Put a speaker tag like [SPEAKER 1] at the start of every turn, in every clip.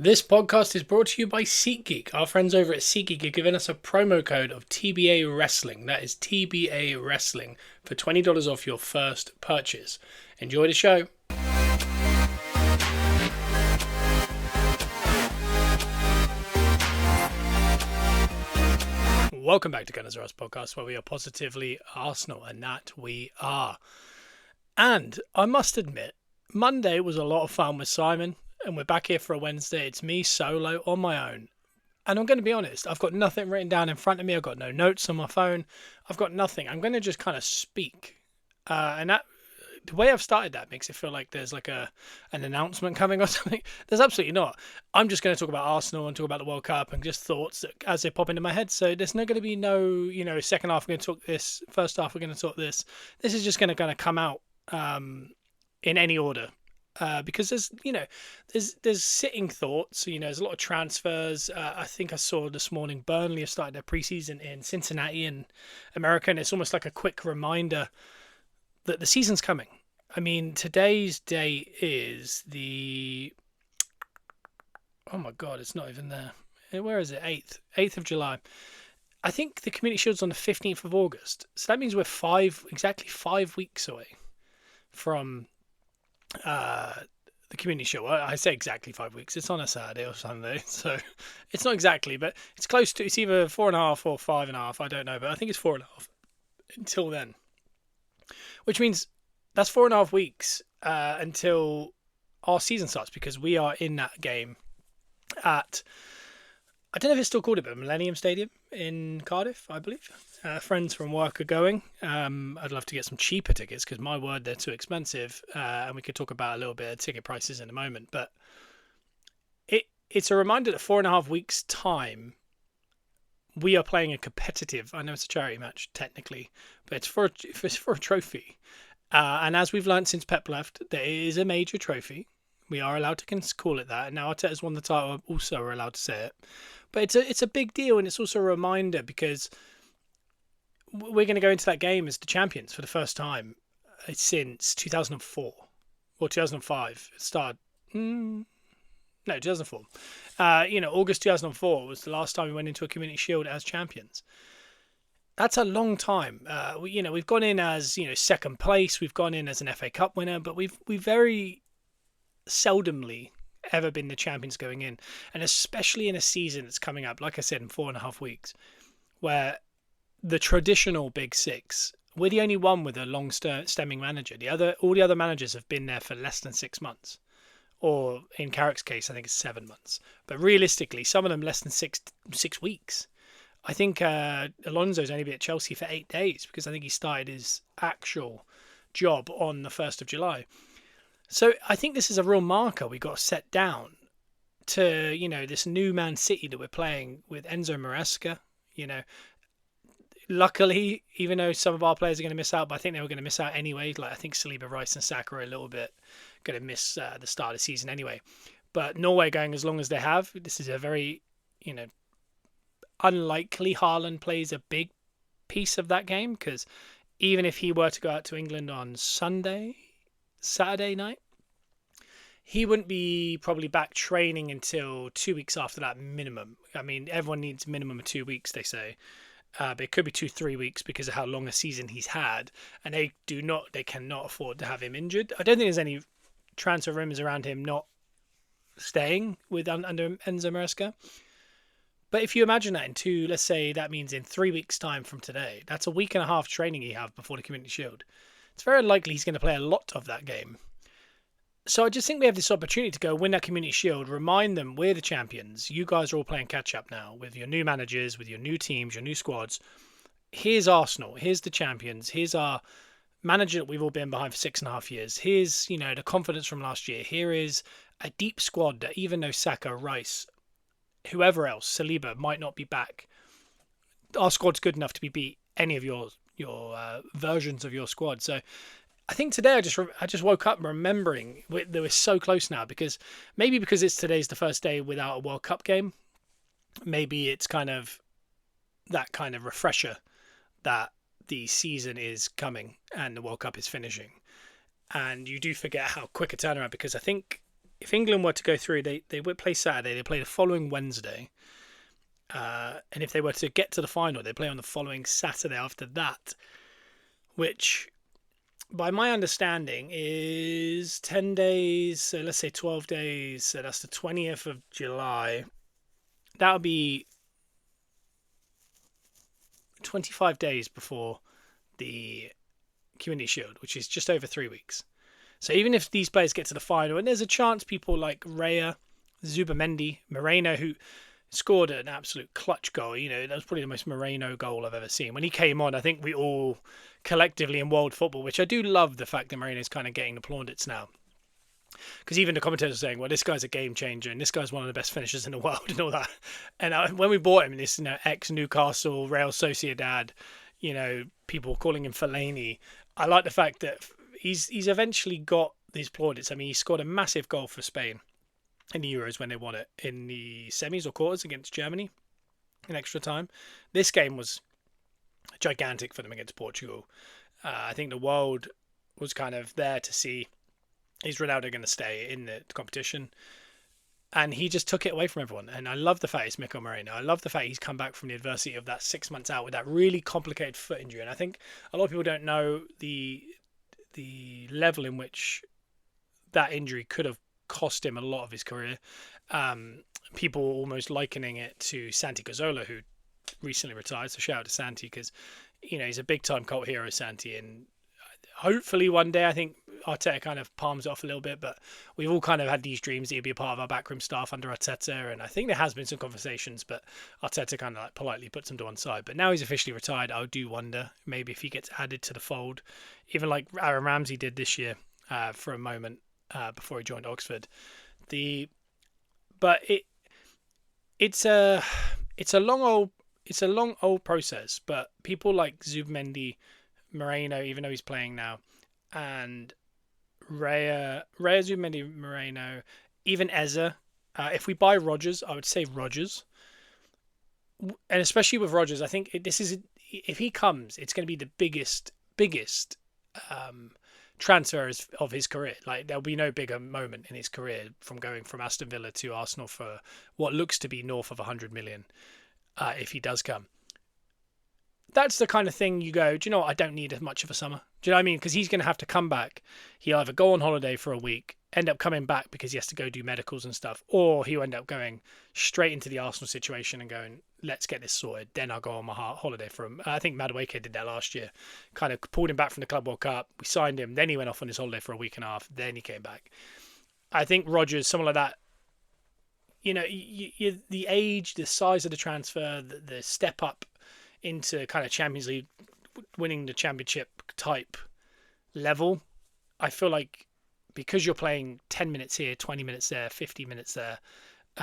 [SPEAKER 1] This podcast is brought to you by SeatGeek. Our friends over at SeatGeek are giving us a promo code of TBA Wrestling. That is TBA Wrestling for $20 off your first purchase. Enjoy the show. Welcome back to Gunners R Us podcast, where we are positively Arsenal, and that we are. And I must admit, Monday was a lot of fun with Simon. And we're back here for a Wednesday. It's me solo on my own. And I'm going to be honest, I've got nothing written down in front of me. I've got no notes on my phone. I've got nothing. I'm going to just kind of speak. And that, the way I've started that makes it feel like there's like an announcement coming or something. There's absolutely not. I'm just going to talk about Arsenal and talk about the World Cup and just thoughts that, as they pop into my head. So there's not going to be no, second half we're going to talk this, first half we're going to talk this. This is just going to kind of come out in any order. Because there's sitting thoughts. There's a lot of transfers. I think I saw this morning Burnley have started their preseason in Cincinnati in America, and it's almost like a quick reminder that the season's coming. I mean, today's date is oh my God, it's not even there. Where is it? 8th of July. I think the Community Shield's on the 15th of August. So that means we're exactly 5 weeks away from the Community Shield. I say exactly 5 weeks. It's on a Saturday or Sunday, so it's not exactly, but it's close to. It's either 4.5 or 5.5. I don't know, but I think it's 4.5 until then. Which means that's 4.5 weeks until our season starts, because we are in that game at, I don't know if it's still called it, but Millennium Stadium in Cardiff, I believe. Friends from work are going. I'd love to get some cheaper tickets because, my word, they're too expensive. And we could talk about a little bit of ticket prices in a moment. But it's a reminder that 4.5 weeks' time, we are playing a competitive. I know it's a charity match technically, but it's for a trophy. And as we've learned since Pep left, there is a major trophy. We are allowed to call it that. And now Arteta's won the title, also we're allowed to say it. But it's a big deal, and it's also a reminder because we're going to go into that game as the champions for the first time since 2004 or 2005. It started, 2004. August 2004 was the last time we went into a Community Shield as champions. That's a long time. We've gone in as second place. We've gone in as an FA Cup winner, but we've very seldomly ever been the champions going in, and especially in a season that's coming up, like I said, in 4.5 weeks, where the traditional Big Six, we're the only one with a long-stemming manager. All the other managers have been there for less than 6 months, or in Carrick's case, I think it's 7 months. But realistically, some of them less than six weeks. I think Alonso's only been at Chelsea for 8 days because I think he started his actual job on the 1st of July. So I think this is a real marker we got to set down to this new Man City that we're playing with Enzo Maresca. Luckily, even though some of our players are going to miss out, but I think they were going to miss out anyway. Like, I think Saliba, Rice and Saka are a little bit going to miss the start of the season anyway. But Norway going as long as they have, this is a very, unlikely Haaland plays a big piece of that game, because even if he were to go out to England on Saturday night, he wouldn't be probably back training until 2 weeks after that minimum. I mean, everyone needs a minimum of 2 weeks, they say. But it could be 2-3 weeks because of how long a season he's had, and they cannot afford to have him injured. I don't think there's any transfer rumors around him not staying under Enzo Maresca. But if you imagine that let's say that means in 3 weeks' time from today, that's a week and a half training you have before the Community Shield. It's very unlikely he's going to play a lot of that game. So I just think we have this opportunity to go win that Community Shield, remind them we're the champions. You guys are all playing catch-up now with your new managers, with your new teams, your new squads. Here's Arsenal. Here's the champions. Here's our manager that we've all been behind for 6.5 years. Here's, the confidence from last year. Here is a deep squad that even though Saka, Rice, whoever else, Saliba, might not be back, our squad's good enough to beat any of your versions of your squad. So I think today I just woke up remembering that we're so close now, because today's the first day without a World Cup game. Maybe it's kind of that kind of refresher that the season is coming and the World Cup is finishing. And you do forget how quick a turnaround, because I think if England were to go through, they would play Saturday. They play the following Wednesday. And if they were to get to the final, they play on the following Saturday after that, which, by my understanding, is 10 days. So let's say 12 days. So that's the 20th of July. That would be 25 days before the Community Shield, which is just over 3 weeks. So even if these players get to the final, and there's a chance people like Raya, Zubamendi, Moreno, who scored an absolute clutch goal. That was probably the most Moreno goal I've ever seen. When he came on, I think we all collectively in world football, which I do love the fact that Moreno's kind of getting the plaudits now. Because even the commentators are saying, well, this guy's a game changer and this guy's one of the best finishers in the world and all that. And when we bought him, this ex-Newcastle, Real Sociedad, people calling him Fellaini, I like the fact that he's eventually got these plaudits. I mean, he scored a massive goal for Spain in the Euros when they won it in the semis or quarters against Germany in extra time. This game was gigantic for them against Portugal. I think the world was kind of there to see, is Ronaldo going to stay in the competition? And he just took it away from everyone. And I love the fact it's Mikel Moreno. I love the fact he's come back from the adversity of that 6 months out with that really complicated foot injury. And I think a lot of people don't know the level in which that injury could have cost him a lot of his career. People almost likening it to Santi Cazorla, who recently retired. So shout out to Santi, because he's a big time cult hero, Santi, and hopefully one day, I think Arteta kind of palms it off a little bit, but we've all kind of had these dreams that he'd be a part of our backroom staff under Arteta, and I think there has been some conversations, but Arteta kind of politely puts him to one side. But now he's officially retired, I do wonder maybe if he gets added to the fold, even like Aaron Ramsey did this year for a moment before he joined Oxford. But it's a long old process, but people like Zubamendi, Moreno, even though he's playing now, and Raya, Zubamendi, Moreno, even Eza. If we buy Rodgers, I would say Rodgers, and especially with Rodgers, I think if he comes, it's going to be the biggest transfer of his career. Like, there'll be no bigger moment in his career from going from Aston Villa to Arsenal for what looks to be north of 100 million if he does come. That's the kind of thing you go, do you know what? I don't need as much of a summer. Do you know what I mean? Because he's going to have to come back. He'll either go on holiday for a week, end up coming back because he has to go do medicals and stuff, or he'll end up going straight into the Arsenal situation and going, let's get this sorted. Then I'll go on my holiday for him. I think Madueke did that last year. Kind of pulled him back from the Club World Cup. We signed him. Then he went off on his holiday for a week and a half. Then he came back. I think Rodgers, someone like that, the age, the size of the transfer, the step up into kind of Champions League, winning the championship type level, I feel like because you're playing 10 minutes here, 20 minutes there, 50 minutes there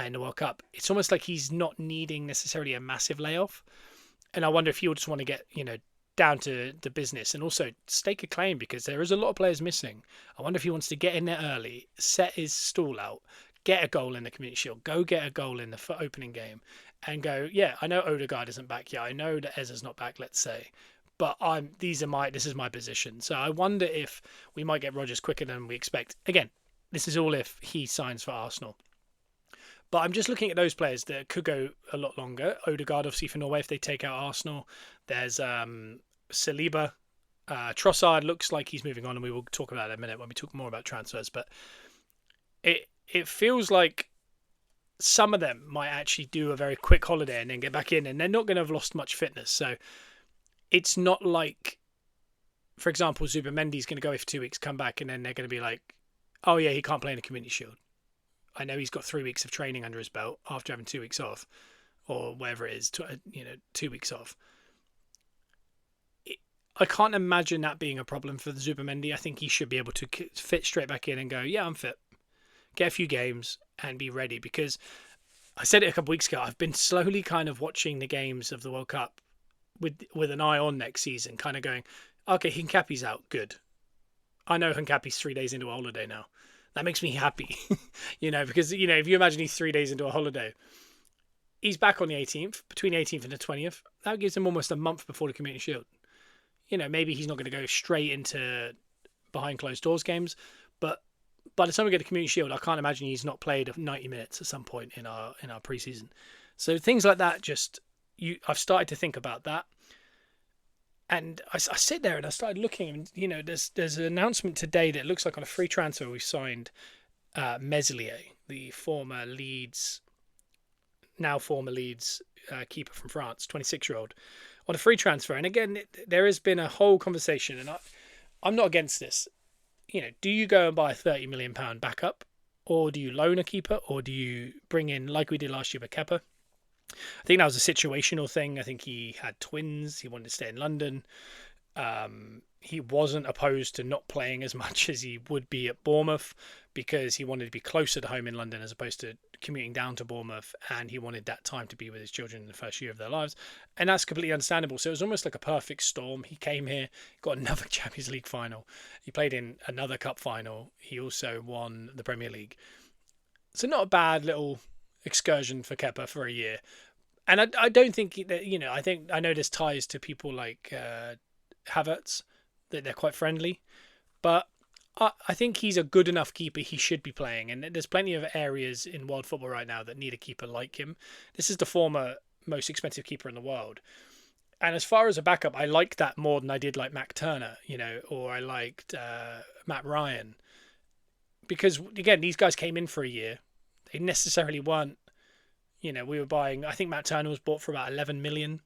[SPEAKER 1] in the World Cup, it's almost like he's not needing necessarily a massive layoff. And I wonder if he'll just want to get, down to the business and also stake a claim, because there is a lot of players missing. I wonder if he wants to get in there early, set his stall out, get a goal in the Community Shield, go get a goal in the opening game, and go, yeah, I know Odegaard isn't back yet. I know that Eza's not back, let's say, but this is my position. So I wonder if we might get Rodgers quicker than we expect. Again, this is all if he signs for Arsenal. But I'm just looking at those players that could go a lot longer. Odegaard, obviously, for Norway, if they take out Arsenal. There's Saliba. Trossard looks like he's moving on, and we will talk about that in a minute when we talk more about transfers. But it feels like some of them might actually do a very quick holiday and then get back in, and they're not going to have lost much fitness. So it's not like, for example, Zubamendi's going to go away for 2 weeks, come back, and then they're going to be like, oh yeah, he can't play in the Community Shield. I know he's got 3 weeks of training under his belt after having 2 weeks off, or whatever it is, 2 weeks off. I can't imagine that being a problem for the Zubamendi. I think he should be able to fit straight back in and go, yeah, I'm fit. Get a few games and be ready, because I said it a couple of weeks ago, I've been slowly kind of watching the games of the World Cup with an eye on next season, kind of going, okay, Hincapi's out, good. I know Hincapi's 3 days into a holiday now. That makes me happy, because, if you imagine he's 3 days into a holiday, he's back on the 18th, between the 18th and the 20th. That gives him almost a month before the Community Shield. Maybe he's not going to go straight into behind closed doors games, but by the time we get to Community Shield, I can't imagine he's not played 90 minutes at some point in our preseason. So things like that, I've started to think about that. And I sit there and I started looking, and there's an announcement today that looks like on a free transfer we signed Meslier, the former Leeds keeper from France, 26-year-old, on a free transfer. And again, there has been a whole conversation, and I'm not against this. Do you go and buy a £30 million backup, or do you loan a keeper, or do you bring in, like we did last year with Kepa? I think that was a situational thing. I think he had twins. He wanted to stay in London. He wasn't opposed to not playing as much as he would be at Bournemouth because he wanted to be closer to home in London as opposed to commuting down to Bournemouth, and he wanted that time to be with his children in the first year of their lives. And that's completely understandable. So it was almost like a perfect storm. He came here, got another Champions League final. He played in another cup final. He also won the Premier League. So not a bad little excursion for Kepa for a year. And I don't think that, I know there's ties to people like Havertz, that they're quite friendly, but I think he's a good enough keeper. He should be playing, and there's plenty of areas in world football right now that need a keeper like him. This is the former most expensive keeper in the world. And as far as a backup, I like that more than I did like Mac Turner, or I liked Matt Ryan. Because, again, these guys came in for a year. They necessarily weren't, we were buying, I think Matt Turner was bought for about 11 million.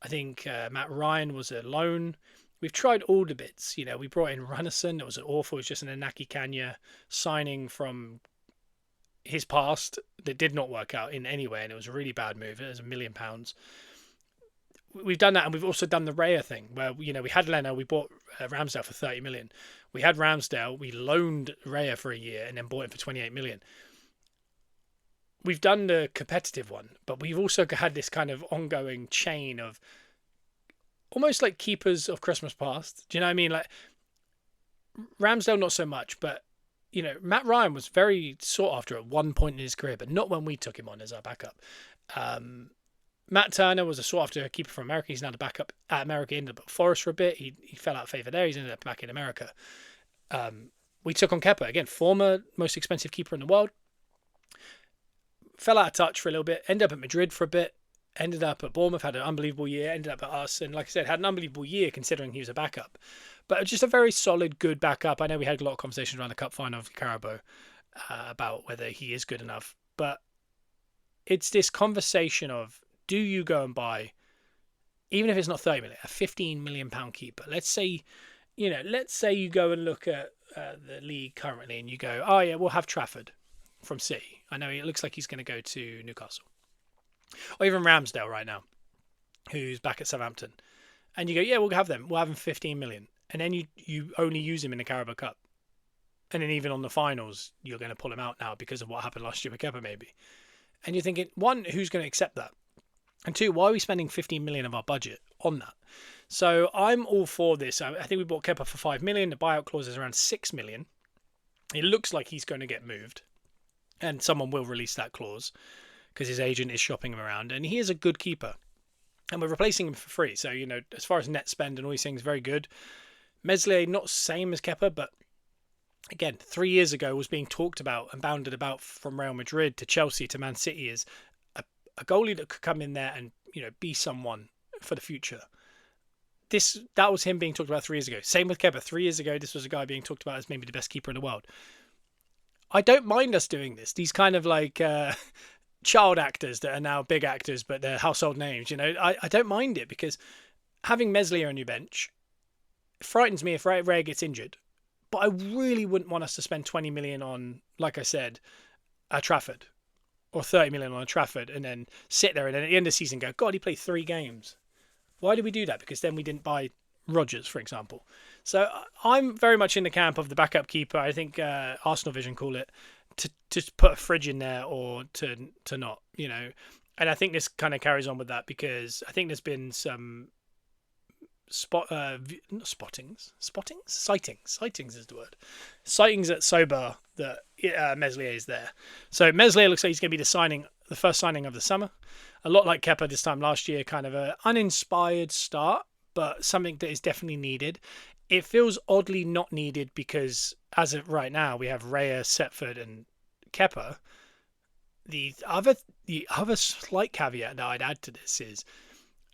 [SPEAKER 1] I think Matt Ryan was a loan. We've tried all the bits. We brought in Runnison. It was awful. It was just an Inaki Kanya signing from his past that did not work out in any way, and it was a really bad move. It was £1 million. We've done that, and we've also done the Raya thing where, we had Leno, we bought Ramsdale for 30 million. We had Ramsdale, we loaned Raya for a year and then bought him for 28 million. We've done the competitive one, but we've also had this kind of ongoing chain of almost like keepers of Christmas past. Do you know what I mean? Like Ramsdale, not so much, but Matt Ryan was very sought after at one point in his career, but not when we took him on as our backup. Matt Turner was a sought after keeper from America. He's now the backup at America. He ended up at Forest for a bit. He fell out of favour there. He's ended up back in America. We took on Kepa, again, former most expensive keeper in the world. Fell out of touch for a little bit, ended up at Madrid for a bit, ended up at Bournemouth, had an unbelievable year, ended up at us, and like I said, had an unbelievable year considering he was a backup. But just a very solid, good backup. I know we had a lot of conversations around the cup final of Carabao about whether he is good enough, but it's this conversation of, do you go and buy, even if it's not 30 million, a £15 million keeper? Let's say you go and look at the league currently and you go, oh yeah, we'll have Trafford from City. I know it looks like he's going to go to Newcastle. Or even Ramsdale right now, who's back at Southampton. And you go, yeah, we'll have them. We'll have him 15 million. And then you only use him in the Carabao Cup. And then even on the finals, you're going to pull him out now because of what happened last year with Kepa maybe. And you're thinking, one, who's going to accept that? And two, why are we spending 15 million of our budget on that? So I'm all for this. I think we bought Kepa for 5 million. The buyout clause is around 6 million. It looks like he's going to get moved. And someone will release that clause because his agent is shopping him around. And he is a good keeper. And we're replacing him for free. So, as far as net spend and all these things, very good. Meslier, not same as Kepa, but again, 3 years ago was being talked about and bounded about from Real Madrid to Chelsea to Man City as a goalie that could come in there and, be someone for the future. That was him being talked about 3 years ago. Same with Kepa. 3 years ago, this was a guy being talked about as maybe the best keeper in the world. I don't mind us doing this. These kind of like child actors that are now big actors, but they're household names. I don't mind it because having Meslier on your bench frightens me if Ray gets injured. But I really wouldn't want us to spend 20 million on, like I said, a Trafford or 30 million on a Trafford and then sit there and then at the end of the season go, God, he played 3 games. Why did we do that? Because then we didn't buy Rodgers, for example. So I'm very much in the camp of the backup keeper. I think Arsenal Vision call it to put a fridge in there or to not, And I think this kind of carries on with that because I think there's been some sightings is the word. Sightings at Sober that Meslier is there. So Meslier looks like he's going to be the first signing of the summer. A lot like Kepa this time last year, kind of an uninspired start, but something that is definitely needed. it feels oddly not needed because as of right now we have Raya, Setford, and Kepa. The other slight caveat that I'd add to this is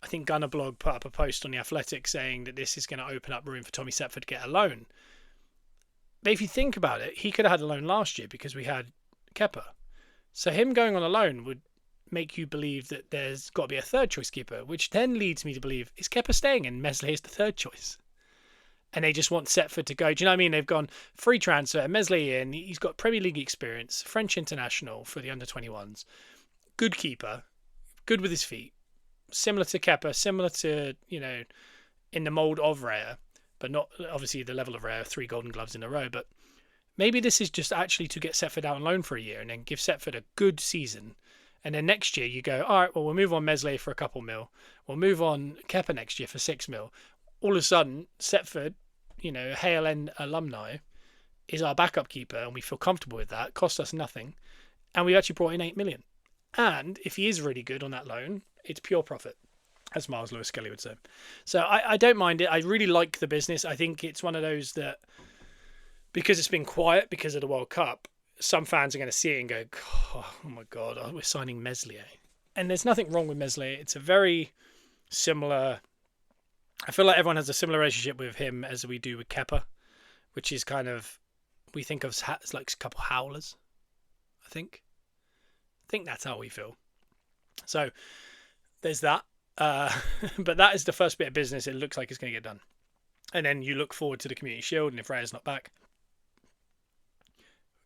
[SPEAKER 1] I think Gunnerblog put up a post on the Athletic saying that this is going to open up room for Tommy Setford to get a loan. But if you think about it, he could have had a loan last year because we had Kepa. So him going on a loan would make you believe that there's got to be a third choice keeper, which then leads me to believe, is Kepa staying and Meslier is the third choice? And they just want Setford to go. Do you know what I mean? They've gone free transfer, Meslier in, he's got Premier League experience, French international for the under-21s, good keeper, good with his feet, similar to Kepa, similar to, in the mould of Raya, but not obviously the level of Raya, 3 Golden Gloves in a row. But maybe this is just actually to get Setford out on loan for a year and then give Setford a good season. And then next year you go, all right, well, we'll move on Meslier for a couple mil. We'll move on Kepa next year for 6 mil. All of a sudden, Setford, Hale End alumni, is our backup keeper, and we feel comfortable with that. Cost us nothing. And we've actually brought in 8 million. And if he is really good on that loan, it's pure profit, as Miles Lewis Skelly would say. So I don't mind it. I really like the business. I think it's one of those that, because it's been quiet because of the World Cup, some fans are going to see it and go, oh my God, we're signing Meslier. And there's nothing wrong with Meslier. It's a very similar... I feel like everyone has a similar relationship with him as we do with Kepa, which is kind of, we think of as like a couple howlers, I think. That's how we feel. So there's that. But that is the first bit of business. It looks like it's going to get done. And then you look forward to the Community Shield, and if Raya's not back,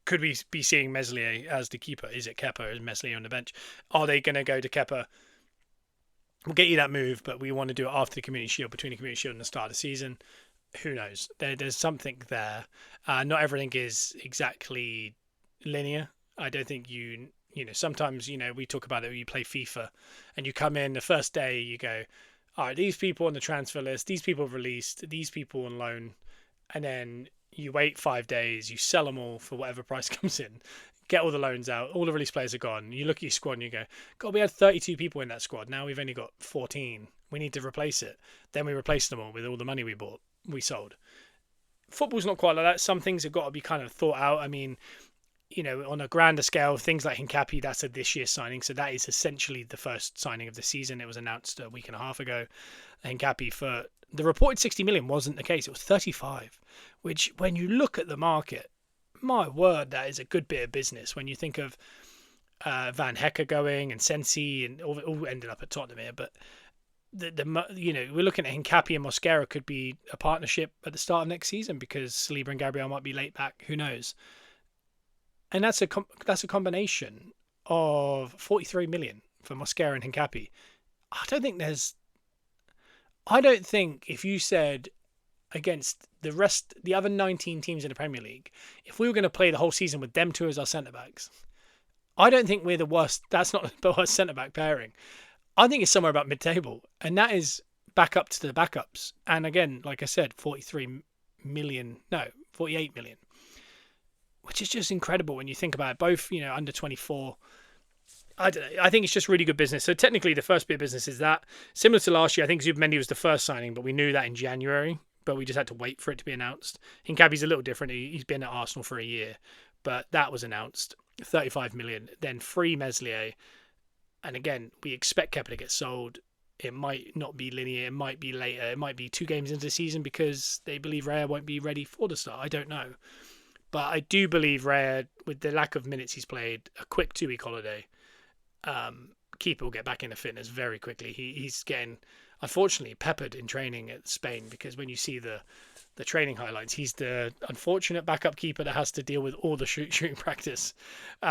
[SPEAKER 1] could we be seeing Meslier as the keeper? Is it Kepa or is Meslier on the bench? Are they going to go to Kepa? We'll get you that move, but we want to do it after the Community Shield, between the Community Shield and the start of the season. Who knows? There's something there. Not everything is exactly linear. I don't think sometimes, we talk about it when you play FIFA and you come in the first day, you go, all right, these people on the transfer list, these people released, these people on loan, and then you wait 5 days, you sell them all for whatever price comes in, get all the loans out, all the release players are gone. You look at your squad and you go, God, we had 32 people in that squad. Now we've only got 14. We need to replace it. Then we replace them all with all the money we sold. Football's not quite like that. Some things have got to be kind of thought out. I mean, on a grander scale, things like Hincapi, that's a this year signing. So that is essentially the first signing of the season. It was announced a week and a half ago. Hincapi for the reported 60 million wasn't the case. It was 35, which when you look at the market, my word, that is a good bit of business. When you think of Van Hecker going and Sensi and all ended up at Tottenham here, but we're looking at Hincapi and Mosquera could be a partnership at the start of next season because Saliba and Gabriel might be late back. Who knows? And that's a combination of 43 million for Mosquera and Hincapi. I don't think if you said against the other 19 teams in the Premier League, if we were going to play the whole season with them two as our centre-backs, I don't think we're the worst. That's not the worst centre-back pairing. I think it's somewhere about mid-table, and that is back up to the backups. And again, like I said, 48 million, which is just incredible when you think about it. Both, under 24. I don't know. I think it's just really good business. So technically, the first bit of business is that. Similar to last year, I think Zubimendi was the first signing, but we knew that in January. But we just had to wait for it to be announced. Hincapi's a little different. He's been at Arsenal for a year, but that was announced. 35 million. Then free Meslier. And again, we expect Kepa to get sold. It might not be linear. It might be later. It might be 2 games into the season because they believe Raya won't be ready for the start. I don't know. But I do believe Raya, with the lack of minutes he's played, a quick 2-week holiday, keeper will get back into fitness very quickly. He's getting, unfortunately, peppered in training at Spain because when you see the training highlights, he's the unfortunate backup keeper that has to deal with all the shooting practice,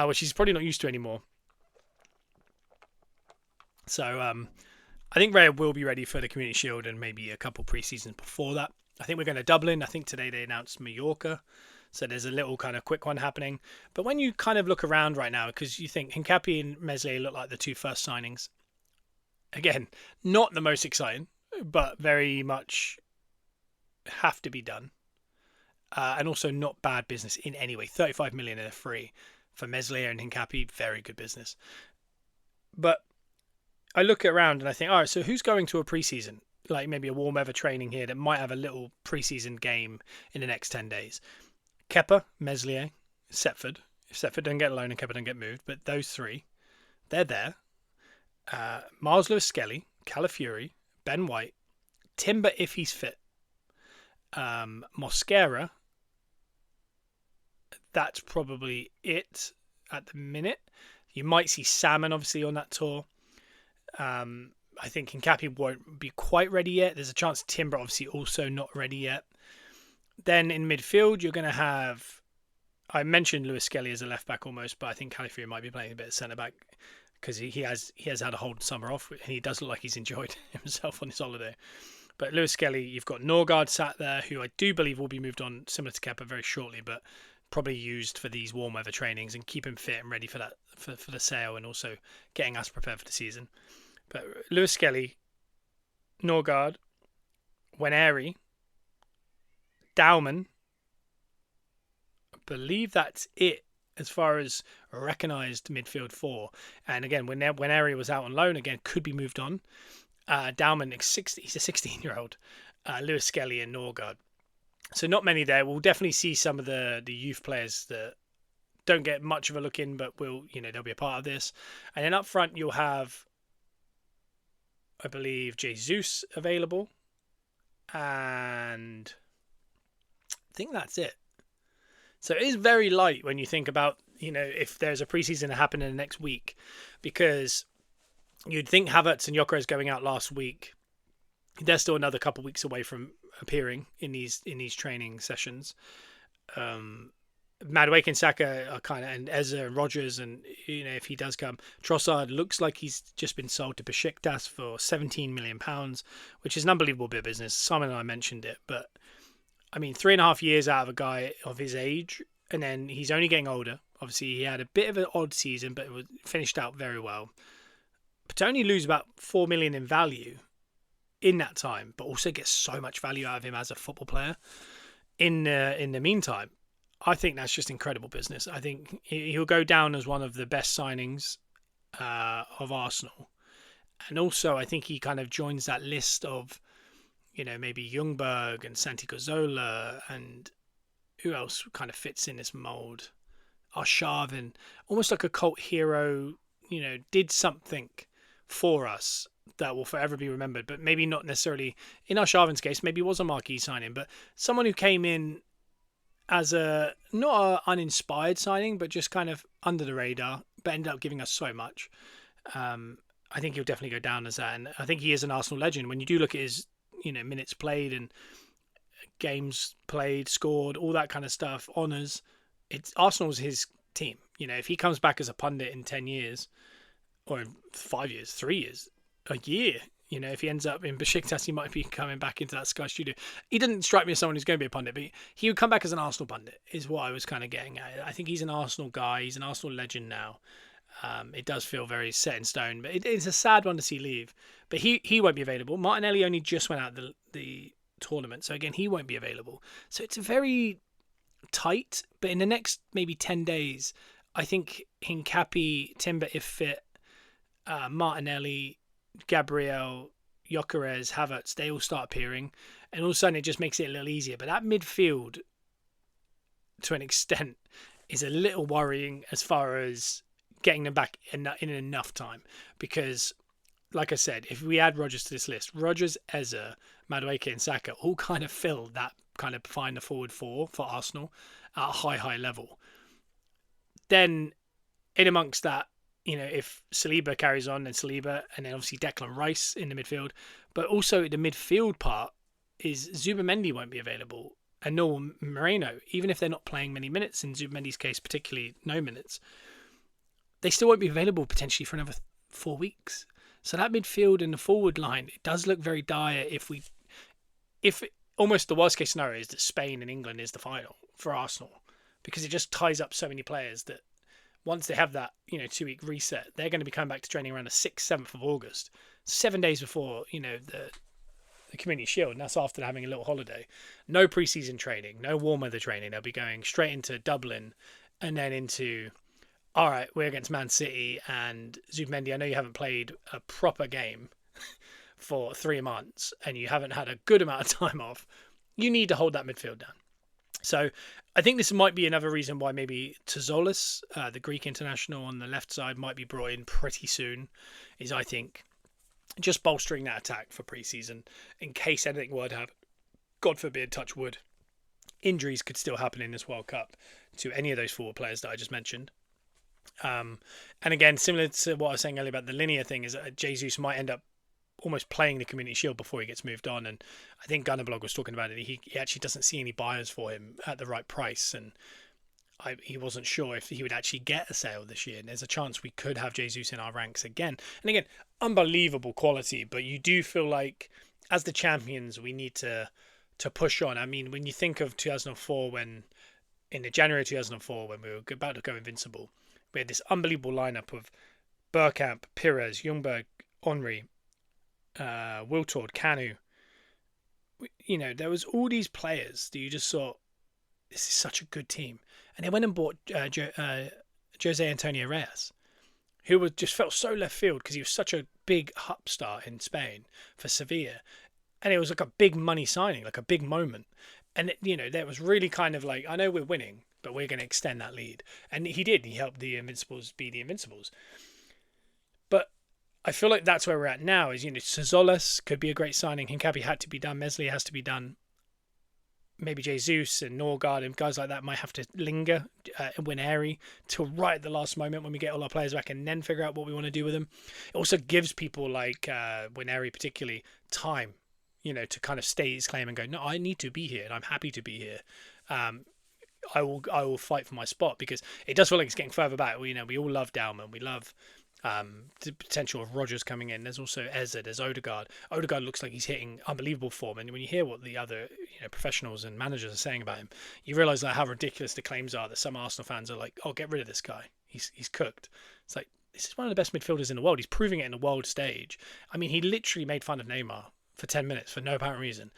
[SPEAKER 1] which he's probably not used to anymore. So I think Raya will be ready for the Community Shield and maybe a couple pre-seasons before that. I think we're going to Dublin. I think today they announced Mallorca. So there's a little kind of quick one happening. But when you kind of look around right now, because you think Hincapi and Meslier look like the 2 first signings. Again, not the most exciting, but very much have to be done. And also not bad business in any way. 35 million in a free for Meslier and Hincapi, very good business. But I look around and I think, all right, so who's going to a preseason? like maybe a warm weather training here that might have a little preseason game in the next 10 days. Kepa, Meslier, Setford. If Setford don't get a loan and Kepa don't get moved, but those three, they're there. Miles Lewis-Skelly, Calafiori, Ben White, Timber if he's fit, Mosquera. That's probably it at the minute. You might see Salmon obviously on that tour. I think Hincapi won't be quite ready yet. There's a chance Timber obviously also not ready yet. Then in midfield, you're going to have, I mentioned Lewis Skelly as a left back almost, but I think Calafiori might be playing a bit of centre back because he has had a whole summer off and he does look like he's enjoyed himself on his holiday. But Lewis Skelly, you've got Norgard sat there, who I do believe will be moved on similar to Kepa very shortly, but probably used for these warm weather trainings and keep him fit and ready for that for the sale and also getting us prepared for the season. But Lewis Skelly, Norgard, Waneri, Dowman, I believe that's it as far as recognised midfield four. And again, when Waneri was out on loan, again, could be moved on. Dowman, he's a 16-year-old. Lewis Skelly and Norgard. So not many there. We'll definitely see some of the youth players that don't get much of a look in, but they'll be a part of this. And then up front, you'll have, I believe, Jesus available. And I think that's it. So it is very light when you think about, if there's a preseason to happen in the next week, because you'd think Havertz and Gyökeres going out last week. They're still another couple of weeks away from appearing in these training sessions. Madueke and Saka are kind of, and Eze and Rodgers, and if he does come, Trossard looks like he's just been sold to Besiktas for £17 million, which is an unbelievable bit of business. Simon and I mentioned it, but I mean, 3.5 years out of a guy of his age, and then he's only getting older. Obviously, he had a bit of an odd season, but it was finished out very well. But to only lose about $4 million in value in that time, but also get so much value out of him as a football player in the meantime, I think that's just incredible business. I think he'll go down as one of the best signings of Arsenal. And also, I think he kind of joins that list of, maybe Ljungberg and Santi Cazorla, and who else kind of fits in this mould? Arshavin, almost like a cult hero, did something for us that will forever be remembered, but maybe not necessarily, in Arshavin's case, maybe it was a marquee signing, but someone who came in as not an uninspired signing, but just kind of under the radar, but ended up giving us so much. I think he'll definitely go down as that, and I think he is an Arsenal legend. When you do look at his, minutes played and games played, scored, all that kind of stuff, honours, Arsenal's his team. If he comes back as a pundit in 10 years, or in 5 years, 3 years, a year, if he ends up in Besiktas, he might be coming back into that Sky studio. He didn't strike me as someone who's going to be a pundit, but he would come back as an Arsenal pundit, is what I was kind of getting at. I think he's an Arsenal guy. He's an Arsenal legend now. It does feel very set in stone, but it's a sad one to see leave. But he won't be available. Martinelli only just went out the tournament, so again, he won't be available. So it's very tight, but in the next maybe 10 days, I think Hincapi, Timber if fit, Martinelli, Gabriel, Gyökeres, Havertz, they all start appearing, and all of a sudden it just makes it a little easier. But that midfield, to an extent, is a little worrying as far as getting them back in enough time, because, like I said, if we add Rodgers to this list, Rodgers, Eze, Madueke and Saka all kind of fill that kind of find the forward four for Arsenal at a high level. Then in amongst that, if Saliba carries on, then Saliba, and then obviously Declan Rice in the midfield. But also the midfield part is Zubamendi won't be available, and nor Moreno, even if they're not playing many minutes, in Zubamendi's case particularly no minutes, they still won't be available potentially for another 4 weeks. So that midfield and the forward line, it does look very dire if almost the worst case scenario is that Spain and England is the final for Arsenal, because it just ties up so many players that once they have that 2-week reset, they're going to be coming back to training around the 6th, 7th of August, 7 days before the Community Shield, and that's after having a little holiday. No preseason training, no warm weather training. They'll be going straight into Dublin and then into, all right, we're against Man City and Zubamendi. I know you haven't played a proper game, for 3 months and you haven't had a good amount of time off, you need to hold that midfield down. So I think this might be another reason why maybe Tzolis, the Greek international on the left side, might be brought in pretty soon, is I think just bolstering that attack for pre-season in case anything were to happen. God forbid, touch wood, injuries could still happen in this World Cup to any of those forward players that I just mentioned. And again, similar to what I was saying earlier about the linear thing, is that Jesus might end up almost playing the Community Shield before he gets moved on. And I think Gunnerblog was talking about it. He actually doesn't see any buyers for him at the right price. And he wasn't sure if he would actually get a sale this year. And there's a chance we could have Jesus in our ranks again. And again, unbelievable quality. But you do feel like, as the champions, we need to push on. I mean, when you think of 2004, in the January 2004, when we were about to go invincible, we had this unbelievable lineup of Bergkamp, Pires, Ljungberg, Henry, Wiltord, Kanu. You know, there was all these players that you just thought, this is such a good team. And they went and bought Jose Antonio Reyes, who just felt so left field because he was such a big upstart in Spain for Sevilla. And it was like a big money signing, like a big moment. And, that was really kind of like, I know we're winning, but we're going to extend that lead. And he did. He helped the Invincibles be the Invincibles. But I feel like that's where we're at now is, Tzolis could be a great signing. Hincapi had to be done. Meslier has to be done. Maybe Jesus and Norgard and guys like that might have to linger and Winery till right at the last moment when we get all our players back and then figure out what we want to do with them. It also gives people like Winery particularly time, to kind of state his claim and go, no, I need to be here and I'm happy to be here. I will fight for my spot, because it does feel like it's getting further back. We all love Dalman. We love the potential of Rodgers coming in. There's also Eze, there's Odegaard. Odegaard looks like he's hitting unbelievable form, and when you hear what the other professionals and managers are saying about him, you realise how ridiculous the claims are that some Arsenal fans are like, oh, get rid of this guy, he's cooked. It's like, this is one of the best midfielders in the world. He's proving it in the world stage. I mean, he literally made fun of Neymar for 10 minutes for no apparent reason.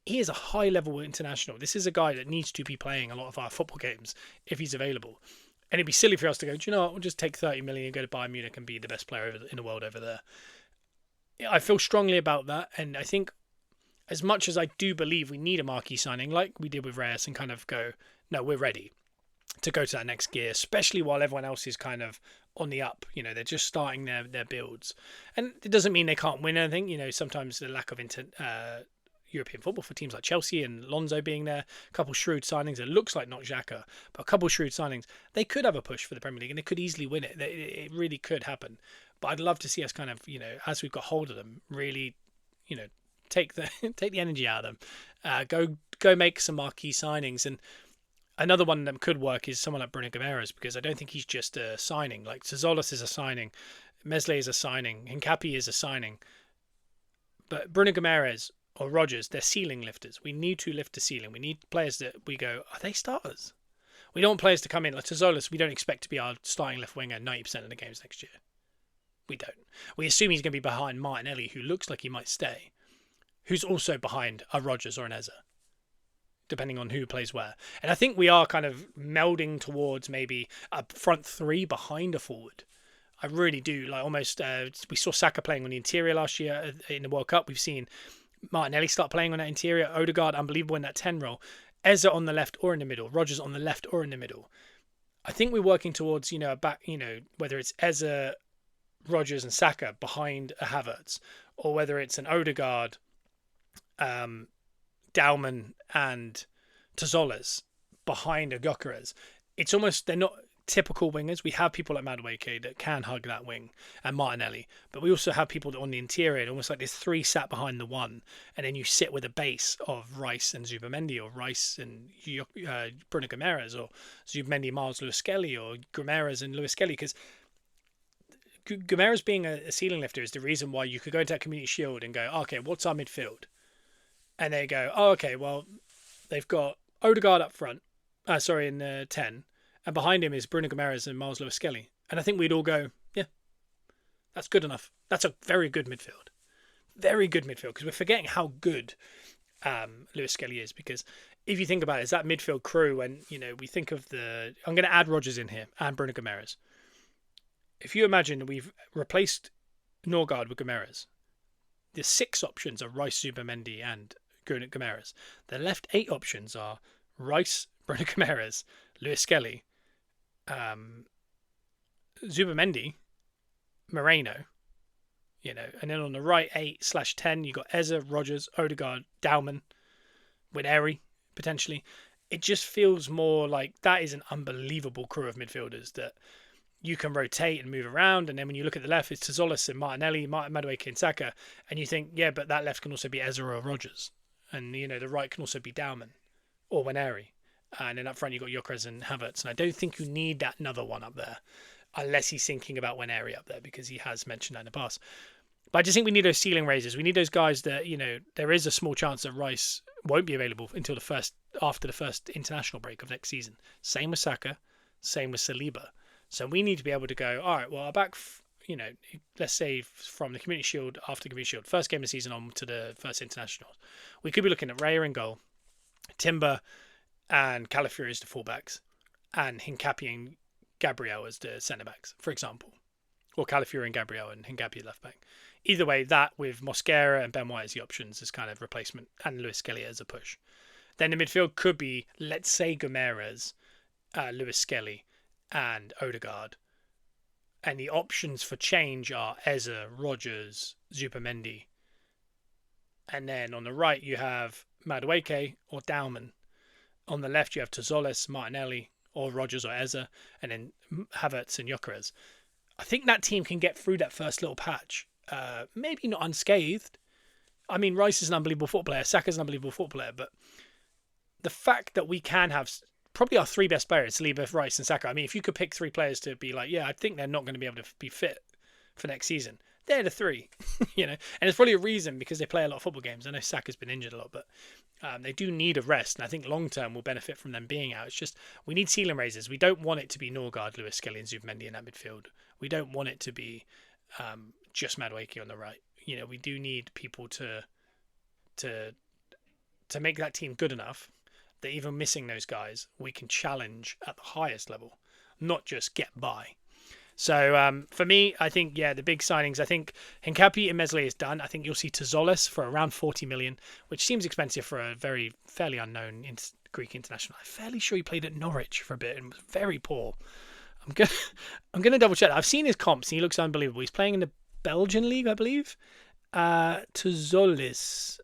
[SPEAKER 1] He is a high level international. This is a guy that needs to be playing a lot of our football games if he's available. And it'd be silly for us to go, do you know what, we'll just take 30 million and go to Bayern Munich and be the best player in the world over there. I feel strongly about that. And I think as much as I do believe we need a marquee signing, like we did with Reyes, and kind of go, no, we're ready to go to that next gear, especially while everyone else is kind of on the up. They're just starting their builds. And it doesn't mean they can't win anything. Sometimes the lack of European football for teams like Chelsea and Lonzo being there, a couple shrewd signings. It looks like not Xhaka, but a couple shrewd signings. They could have a push for the Premier League and they could easily win it. It really could happen. But I'd love to see us kind of, as we've got hold of them, really, take the energy out of them. Go make some marquee signings. And another one that could work is someone like Bruno Guimaraes, because I don't think he's just a signing. Like Tzolis is a signing, Meslier is a signing, Hincapi is a signing. But Bruno Guimaraes or Rodgers, they're ceiling lifters. We need to lift the ceiling. We need players that we go, are they starters? We don't want players to come in. Like Tzolis, we don't expect to be our starting left winger 90% of the games next year. We don't. We assume he's going to be behind Martinelli, who looks like he might stay, who's also behind a Rodgers or an Eze, depending on who plays where. And I think we are kind of melding towards maybe a front three behind a forward. I really do. Like almost, we saw Saka playing on the interior last year in the World Cup. We've seen Martinelli start playing on that interior. Odegaard, unbelievable in that 10 role. Eze on the left or in the middle. Rodgers on the left or in the middle. I think we're working towards, a back, whether it's Eze, Rodgers and Saka behind a Havertz, or whether it's an Odegaard, Dalman and Tzolis behind a Gyökeres. It's almost, they're not typical wingers. We have people like Madueke that can hug that wing, and Martinelli, but we also have people that on the interior, almost like there's three sat behind the one, and then you sit with a base of Rice and Zubamendi, or Rice and Bruno Guimaraes, or Zubamendi, Miles Lewis-Skelly, or Guimaraes and Lewis-Skelly, because Guimaraes being a ceiling lifter is the reason why you could go into that Community Shield and go, okay, what's our midfield? And they go, oh, okay, well, they've got Odegaard up front, in the 10, and behind him is Bruno Guimaraes and Miles Lewis-Skelly. And I think we'd all go, yeah, that's good enough. That's a very good midfield. Very good midfield, because we're forgetting how good Lewis-Skelly is. Because if you think about it, it's that midfield crew, and, we think of I'm going to add Rodgers in here, and Bruno Guimaraes. If you imagine we've replaced Norgard with Guimaraes, the 6 options are Rice, Zubimendi, and Bruno Guimaraes. The left 8 options are Rice, Bruno Guimaraes, Lewis Skelly, Zubimendi, Moreno, and then on the right 8/10 you got Eza, Rogers, Odegaard, Dauman, Wineri potentially. It just feels more like that is an unbelievable crew of midfielders that you can rotate and move around. And then when you look at the left, it's Tzolis and Martinelli, Madueke and Saka. And you think, yeah, but that left can also be Ezra or Rogers. And, the right can also be Dauman or Wineri. And then up front, you've got Gyökeres and Havertz. And I don't think you need that another one up there unless he's thinking about Wineri up there, because he has mentioned that in the past. But I just think we need those ceiling raisers. We need those guys that, there is a small chance that Rice won't be available until after the first international break of next season. Same with Saka, same with Saliba. So we need to be able to go, all right, well, our back, let's say from the Community Shield, after the Community Shield, first game of the season on to the first internationals, we could be looking at Raya in goal, Timber and Calafiori as the fullbacks, and Hincapié and Gabriel as the centre-backs, for example. Or Calafiori and Gabriel and Hincapié left-back. Either way, that with Mosquera and Ben White as the options as kind of replacement, and Lewis Skelly as a push. Then the midfield could be, let's say, Guimaraes, Lewis Skelly, and Odegaard. And the options for change are Eza, Rogers, Zubimendi. And then on the right, you have Madueke or Dauman. On the left, you have Tzolis, Martinelli, or Rogers or Eza. And then Havertz and Gyökeres. I think that team can get through that first little patch. Maybe not unscathed. I mean, Rice is an unbelievable football player. Saka's an unbelievable football player. But the fact that we can have probably our 3 best players, Saliba, Rice and Saka. I mean, if you could pick 3 players to be like, yeah, I think they're not going to be able to be fit for next season. They're the 3, And it's probably a reason because they play a lot of football games. I know Saka's been injured a lot, but they do need a rest. And I think long-term will benefit from them being out. It's just, we need ceiling raisers. We don't want it to be Norgard, Lewis Skelly and Zubimendi in that midfield. We don't want it to be just Madueke on the right. We do need people to make that team good enough that even missing those guys, we can challenge at the highest level, not just get by. So for me, I think, the big signings, I think Hincapié and Meslier is done. I think you'll see Tzolis for around 40 million, which seems expensive for a fairly unknown Greek international. I'm fairly sure he played at Norwich for a bit and was very poor. I'm gonna double check. I've seen his comps and he looks unbelievable. He's playing in the Belgian league, I believe. Tzolis,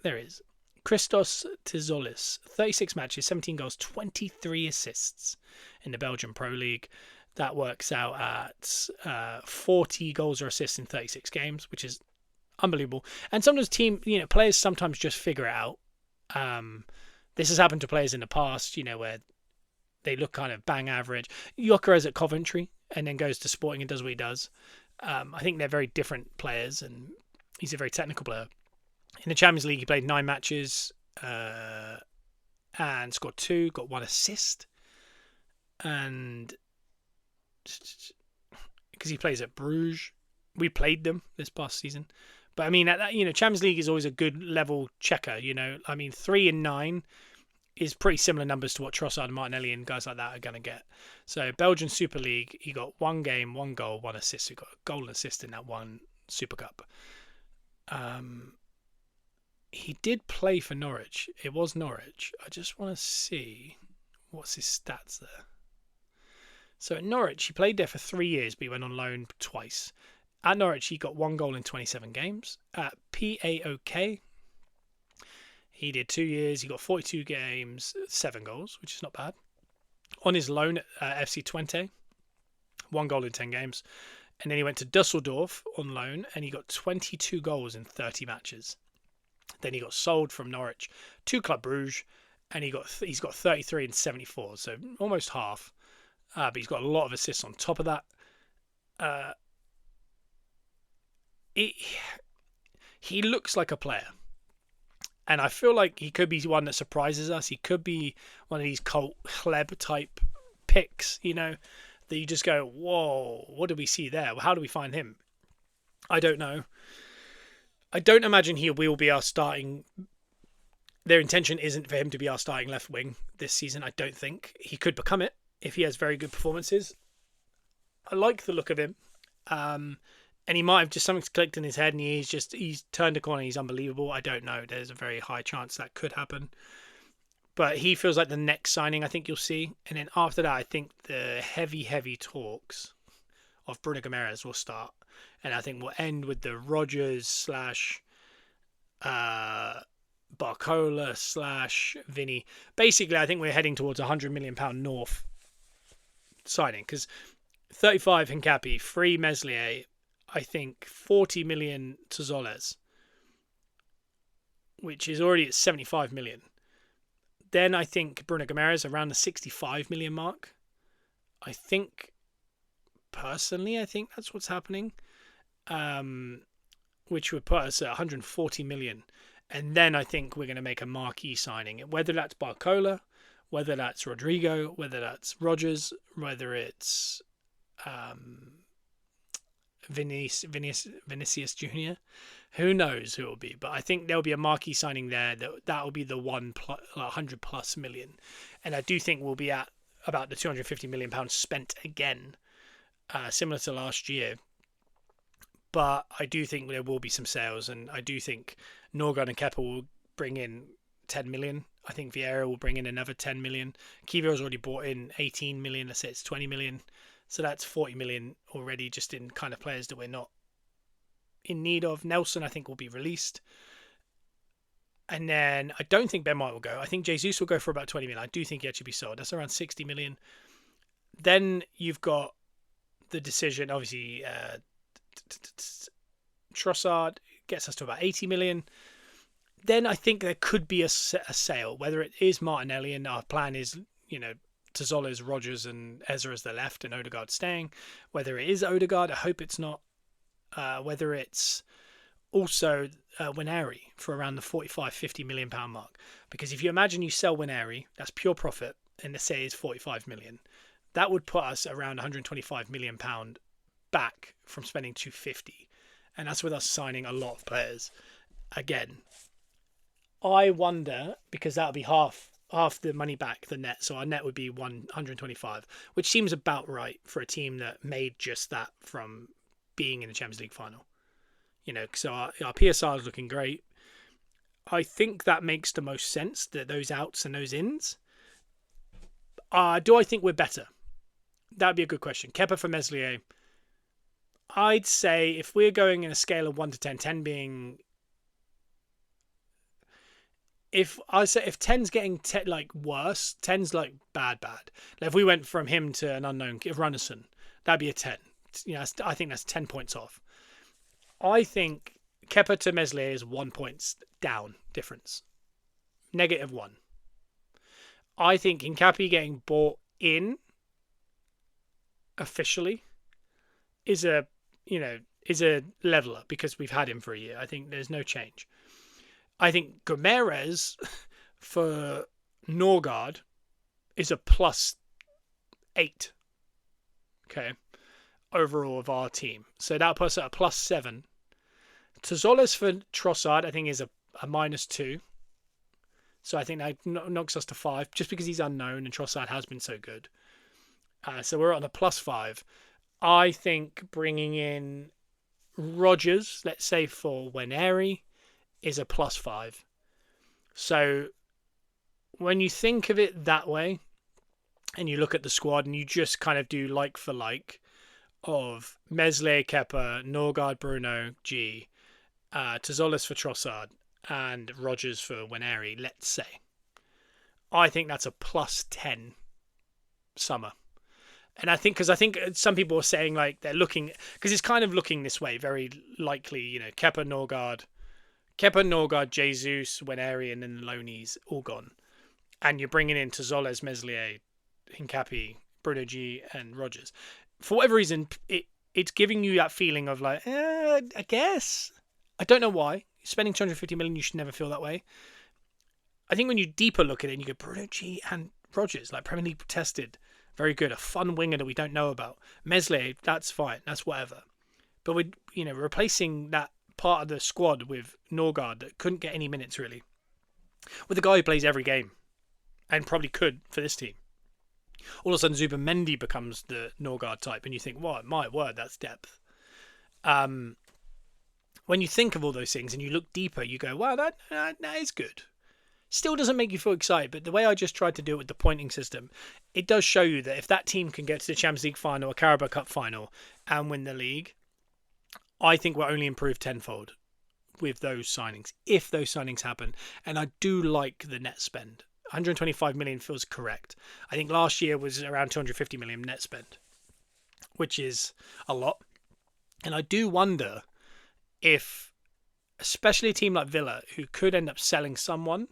[SPEAKER 1] there it is. Christos Tzolis, 36 matches, 17 goals, 23 assists in the Belgian Pro League. That works out at 40 goals or assists in 36 games, which is unbelievable. And sometimes players sometimes just figure it out. This has happened to players in the past, where they look kind of bang average. Gyökeres at Coventry and then goes to Sporting and does what he does. I think they're very different players, and he's a very technical player. In the Champions League, he played 9 matches and scored 2, got 1 assist. And because he plays at Bruges, we played them this past season. But I mean, Champions League is always a good level checker. 3 and 9 is pretty similar numbers to what Trossard and Martinelli and guys like that are going to get. So Belgian Super League, he got 1 game, 1 goal, 1 assist. He got a goal and assist in that one Super Cup. He did play for Norwich. It was Norwich. I just want to see what's his stats there. So at Norwich, he played there for 3 years, but he went on loan twice. At Norwich, he got 1 goal in 27 games. At PAOK, he did 2 years. He got 42 games, 7 goals, which is not bad. On his loan at FC Twente, 1 goal in 10 games. And then he went to Dusseldorf on loan, and he got 22 goals in 30 matches. Then he got sold from Norwich to Club Bruges, and he's got 33 and 74, so almost half. But he's got a lot of assists on top of that. He looks like a player. And I feel like he could be one that surprises us. He could be one of these cult Hleb type picks, that you just go, whoa, what do we see there? How do we find him? I don't know. I don't imagine he will be our starting. Their intention isn't for him to be our starting left wing this season. I don't think. He could become it if he has very good performances. I like the look of him. And he might have just something's clicked in his head, and he's turned a corner. He's unbelievable. I don't know. There's a very high chance that could happen. But he feels like the next signing I think you'll see. And then after that, I think the heavy talks of Bruno Guimaraes will start. And I think we'll end with the Rodgers slash Barcola slash Vinny. Basically, I think we're heading towards £100 million north signing. Because 35 Hincapi, free Meslier, I think 40 million to Zoles, which is already at 75 million. Then I think Bruno Guimaraes around the 65 million mark. Personally, I think that's what's happening, which would put us at 140 million. And then I think we're going to make a marquee signing, whether that's Barcola, whether that's Rodrigo, whether that's Rodgers, whether it's Vinicius Jr. Who knows who it will be? But I think there'll be a marquee signing there. That will be the 100 plus million. And I do think we'll be at about the £250 million spent again, similar to last year. But I do think there will be some sales, and I do think Norgard and Kepa will bring in 10 million. I think Vieira will bring in another 10 million. Kivior's already brought in 18 million. Let's say it's 20 million. So that's 40 million already just in kind of players that we're not in need of. Nelson, I think, will be released. And then I don't think Ben White will go. I think Jesus will go for about 20 million. I do think he actually be sold. That's around 60 million. Then you've got the decision, obviously, Trossard gets us to about 80 million. Then I think there could be a sale, whether it is Martinelli, and our plan is, Tazoles, Rodgers and Ezra as the left and Odegaard staying. Whether it is Odegaard, I hope it's not. Whether it's also Winery for around the 45-50 million pound mark. Because if you imagine you sell Winery, that's pure profit, and let's say it's 45 million. That would put us around 125 million pound back from spending 250. And that's with us signing a lot of players. Again, I wonder, because that'll be half the money back, the net. So our net would be 125, which seems about right for a team that made just that from being in the Champions League final. So our PSR is looking great. I think that makes the most sense, that those outs and those ins. Do I think we're better? That'd be a good question. Kepa for Meslier. I'd say if we're going in a scale of 1 to 10, 10 being... If 10's getting worse, 10's like bad. Like if we went from him to an unknown, Runnison, that'd be a 10. I think that's 10 points off. I think Kepa to Meslier is 1 point down difference. -1. I think Hincapi getting bought in officially is a leveler because we've had him for a year. I think there's no change. I think Guimaraes for Norgard is a +8. Okay. Overall of our team. So that puts us at a +7. Tazoles for Trossard, I think, is a -2. So I think that knocks us to 5, just because he's unknown and Trossard has been so good. So we're on a +5. I think bringing in Rodgers, let's say for Winery, is a +5. So when you think of it that way, and you look at the squad and you just kind of do like for like of Meslier, Kepa, Norgard, Bruno, G, Tazoles for Trossard, and Rodgers for Winery, let's say. I think that's a +10 summer. And I think some people are saying like they're looking, because it's kind of looking this way, very likely, Kepa, Norgard, Jesus, Winery, and then the loanies all gone. And you're bringing in Tazoles, Meslier, Hincapi, Bruno G, and Rodgers. For whatever reason, it's giving you that feeling of like, I guess. I don't know why. Spending 250 million, you should never feel that way. I think when you deeper look at it, and you go, Bruno G and Rodgers, like Premier League tested, very good, a fun winger that we don't know about. Meslier, that's fine, that's whatever. But with replacing that part of the squad with Norgard that couldn't get any minutes really, with a guy who plays every game, and probably could for this team. All of a sudden, Zubimendi becomes the Norgard type, and you think, "What? My word, that's depth." When you think of all those things and you look deeper, you go, wow, that is good. Still doesn't make you feel excited, but the way I just tried to do it with the pointing system, it does show you that if that team can get to the Champions League final or Carabao Cup final and win the league, I think we're only improved tenfold with those signings, if those signings happen. And I do like the net spend. 125 million feels correct. I think last year was around 250 million net spend, which is a lot. And I do wonder if, especially a team like Villa, who could end up selling someone,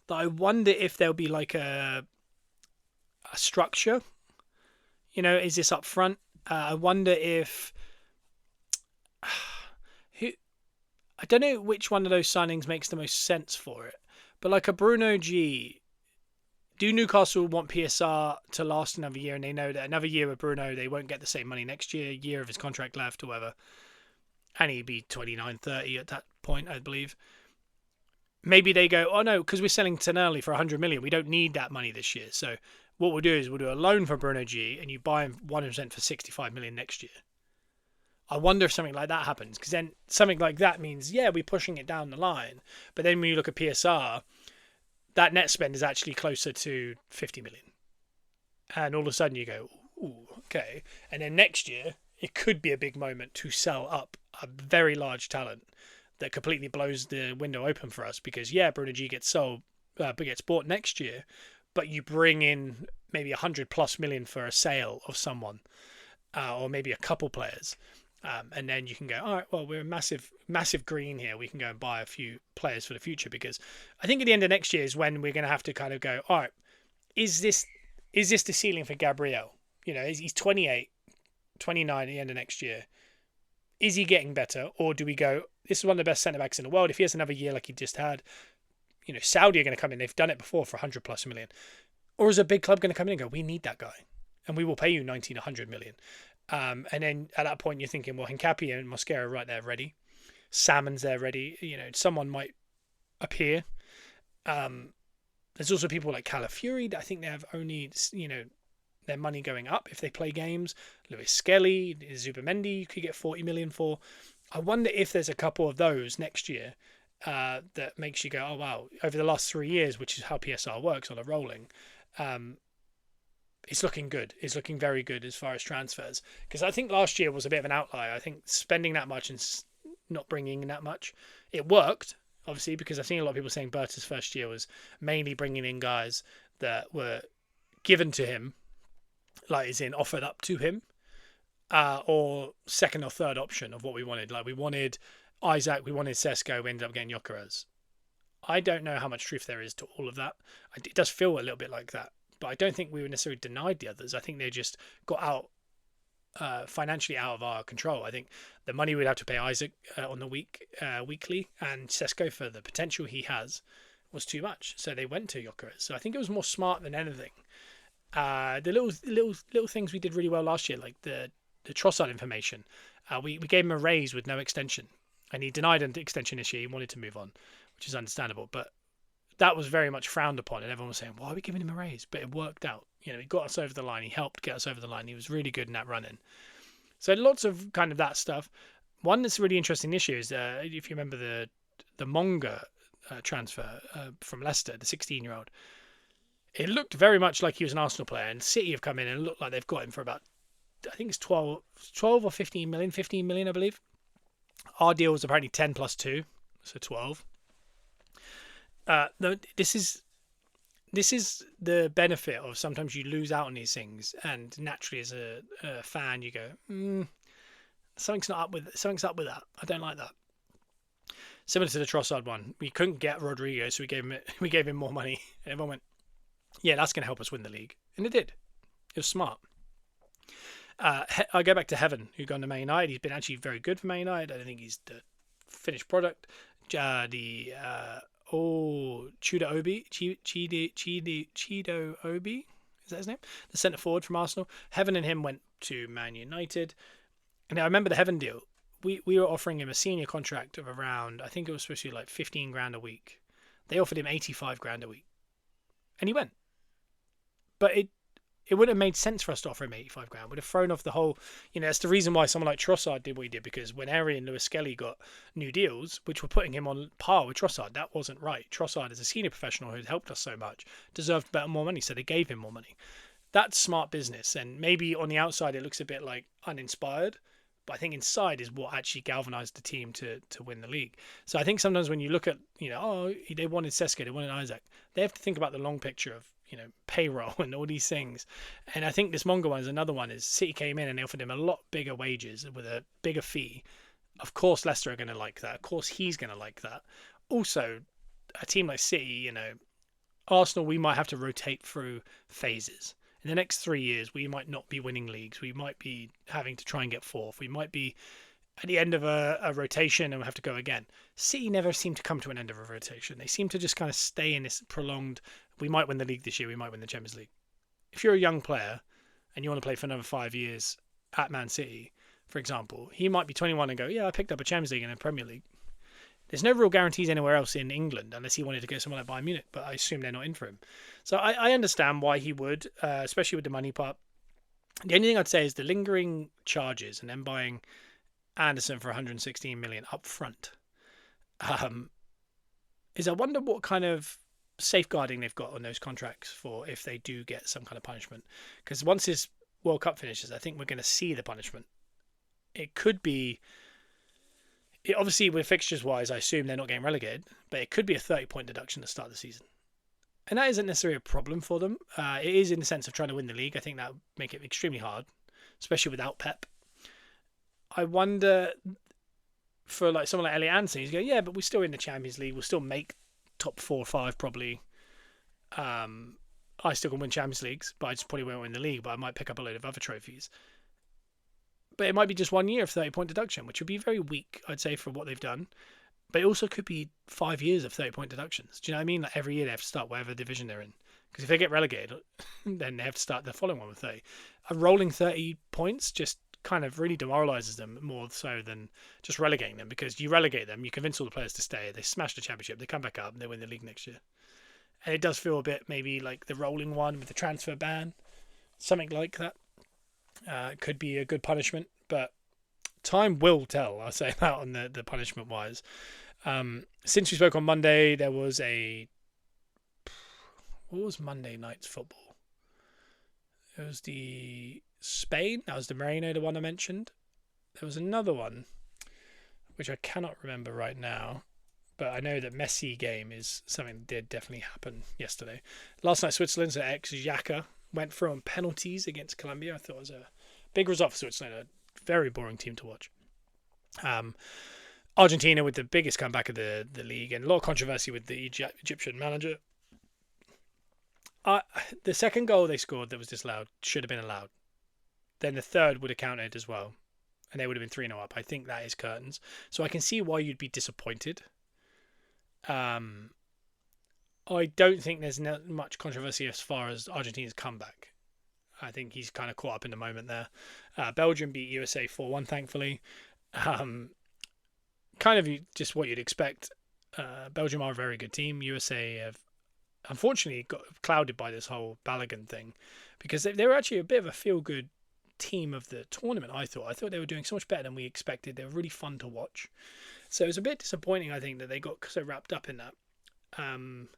[SPEAKER 1] that I wonder if there'll be like a structure. You know, is this up front? I wonder if I don't know which one of those signings makes the most sense for it, but like a Bruno G. Do Newcastle want PSR to last another year, and they know that another year with Bruno, they won't get the same money next year of his contract left or whatever, and he'd be 29, 30 at that point, I believe. Maybe they go, oh no, because we're selling Tonelli for 100 million, we don't need that money this year. So what we'll do is we'll do a loan for Bruno G, and you buy him 100% for 65 million next year. I wonder if something like that happens, because then something like that means, yeah, we're pushing it down the line. But then when you look at PSR, that net spend is actually closer to 50 million. And all of a sudden you go, ooh, okay. And then next year, it could be a big moment to sell up a very large talent that completely blows the window open for us. Because, yeah, Bruno G gets gets bought next year, but you bring in maybe 100+ million for a sale of someone, or maybe a couple players. And then you can go, all right, well, we're massive green here. We can go and buy a few players for the future, because I think at the end of next year is when we're going to have to kind of go, all right, is this the ceiling for Gabriel? You know, he's 28, 29 at the end of next year. Is he getting better? Or do we go, this is one of the best centre-backs in the world. If he has another year like he just had, you know, Saudi are going to come in. They've done it before for 100+ million. Or is a big club going to come in and go, we need that guy, and we will pay you 90 to 100 million. And then at that point, you're thinking, well, Hincapié and Mosquera are right there ready. Salmon's there ready. You know, someone might appear. There's also people like Calafiori that I think they have only, you know, their money going up if they play games. Lewis Skelly, Zubamendi, you could get 40 million for. I wonder if there's a couple of those next year that makes you go, oh, wow, over the last 3 years, which is how PSR works on a rolling, it's looking good. It's looking very good as far as transfers. Because I think last year was a bit of an outlier. I think spending that much and not bringing in that much, it worked, obviously, because I've seen a lot of people saying Berta's first year was mainly bringing in guys that were given to him, like as in offered up to him, or second or third option of what we wanted. Like we wanted Isaac, we wanted Sesko, we ended up getting Gyökeres. I don't know how much truth there is to all of that. It does feel a little bit like that. But I don't think we were necessarily denied the others. I think they just got out financially out of our control. I think the money we'd have to pay Isaac on the weekly and Sesko for the potential he has was too much. So they went to Gyökeres. So I think it was more smart than anything. The little things we did really well last year, like the Trossard information, we gave him a raise with no extension, and he denied an extension this year. He wanted to move on, which is understandable, but that was very much frowned upon, and everyone was saying, why are we giving him a raise? But it worked out. You know, he got us over the line. He helped get us over the line. He was really good in that run-in. So lots of kind of that stuff. One that's really interesting this year is, if you remember the Monga transfer from Leicester, the 16-year-old. It looked very much like he was an Arsenal player, and City have come in and looked like they've got him for about, I think it's 12 or 15 million, 15 million, I believe. Our deal was apparently 10 plus 2, so 12. This is the benefit of sometimes you lose out on these things, and naturally as a fan you go, something's up with that. I don't like that. Similar to the Trossard one, we couldn't get Rodrigo, so we gave him more money, and everyone went, yeah, that's going to help us win the league, and it did. It was smart. I go back to Heaven, who gone to Man United. He's been actually very good for Man United. I don't think he's the finished product. Chido Obi, Chido Obi, is that his name? The centre forward from Arsenal. Heaven and him went to Man United. And I remember the Heaven deal. We were offering him a senior contract of around, I think it was supposed to be like 15 grand a week. They offered him 85 grand a week, and he went. But it wouldn't have made sense for us to offer him 85 grand. It would have thrown off the whole, that's the reason why someone like Trossard did what he did, because when Eri and Lewis Skelly got new deals, which were putting him on par with Trossard, that wasn't right. Trossard, as a senior professional who had helped us so much, deserved more money, so they gave him more money. That's smart business, and maybe on the outside it looks a bit like uninspired, but I think inside is what actually galvanised the team to win the league. So I think sometimes when you look at, they wanted Sesko, they wanted Isaac, they have to think about the long picture of, payroll and all these things. And I think this Monga one is another one. Is City came in and they offered him a lot bigger wages with a bigger fee. Of course Leicester are going to like that. Of course he's going to like that. Also, a team like City, Arsenal, we might have to rotate through phases. In the next 3 years, we might not be winning leagues. We might be having to try and get fourth. We might be at the end of a rotation and we'll have to go again. City never seem to come to an end of a rotation. They seem to just kind of stay in this prolonged, we might win the league this year, we might win the Champions League. If you're a young player and you want to play for another 5 years at Man City, for example, he might be 21 and go, yeah, I picked up a Champions League and a Premier League. There's no real guarantees anywhere else in England unless he wanted to go somewhere like Bayern Munich, but I assume they're not in for him. So I understand why he would, especially with the money part. The only thing I'd say is the lingering charges and then buying Anderson for 116 million up front. Is I wonder what kind of safeguarding they've got on those contracts for if they do get some kind of punishment. Because once this World Cup finishes, I think we're going to see the punishment. It could be, obviously with fixtures wise, I assume they're not getting relegated, but it could be a 30-point deduction to start the season. And that isn't necessarily a problem for them. It is in the sense of trying to win the league. I think that would make it extremely hard, especially without Pep. I wonder for like someone like Elliot Anderson, he's going, yeah, but we're still in the Champions League. We'll still make top 4 or 5 probably. I still can win Champions Leagues, but I just probably won't win the league, but I might pick up a load of other trophies. But it might be just 1 year of 30-point deduction, which would be very weak, I'd say, for what they've done. But it also could be 5 years of 30-point deductions. Do you know what I mean? Like every year they have to start whatever division they're in. Because if they get relegated, then they have to start the following one with 30. A rolling 30 points just kind of really demoralises them more so than just relegating them, because you relegate them, you convince all the players to stay, they smash the championship, they come back up and they win the league next year. And it does feel a bit maybe like the rolling one with the transfer ban, something like that. Could be a good punishment, but time will tell. I'll say that on the punishment wise. Since we spoke on Monday, there was what was Monday night's football? It was the Spain. That was the Moreno, the one I mentioned. There was another one, which I cannot remember right now, but I know that Messi game is something that did definitely happen yesterday. Last night, Switzerland's ex-Xhaka went through on penalties against Colombia. I thought it was a big result for Switzerland, a very boring team to watch. Argentina with the biggest comeback of the league, and a lot of controversy with the Egyptian manager. The second goal they scored that was disallowed should have been allowed. Then the third would have counted as well, and they would have been 3-0 up. I think that is curtains. So I can see why you'd be disappointed. I don't think there's much controversy as far as Argentina's comeback. I think he's kind of caught up in the moment there. Belgium beat USA 4-1, thankfully. Kind of just what you'd expect. Belgium are a very good team. USA have unfortunately got clouded by this whole Balogun thing, because they were actually a bit of a feel-good team of the tournament, I thought they were doing so much better than we expected. They were really fun to watch. So it was a bit disappointing, I think, that they got so wrapped up in that. And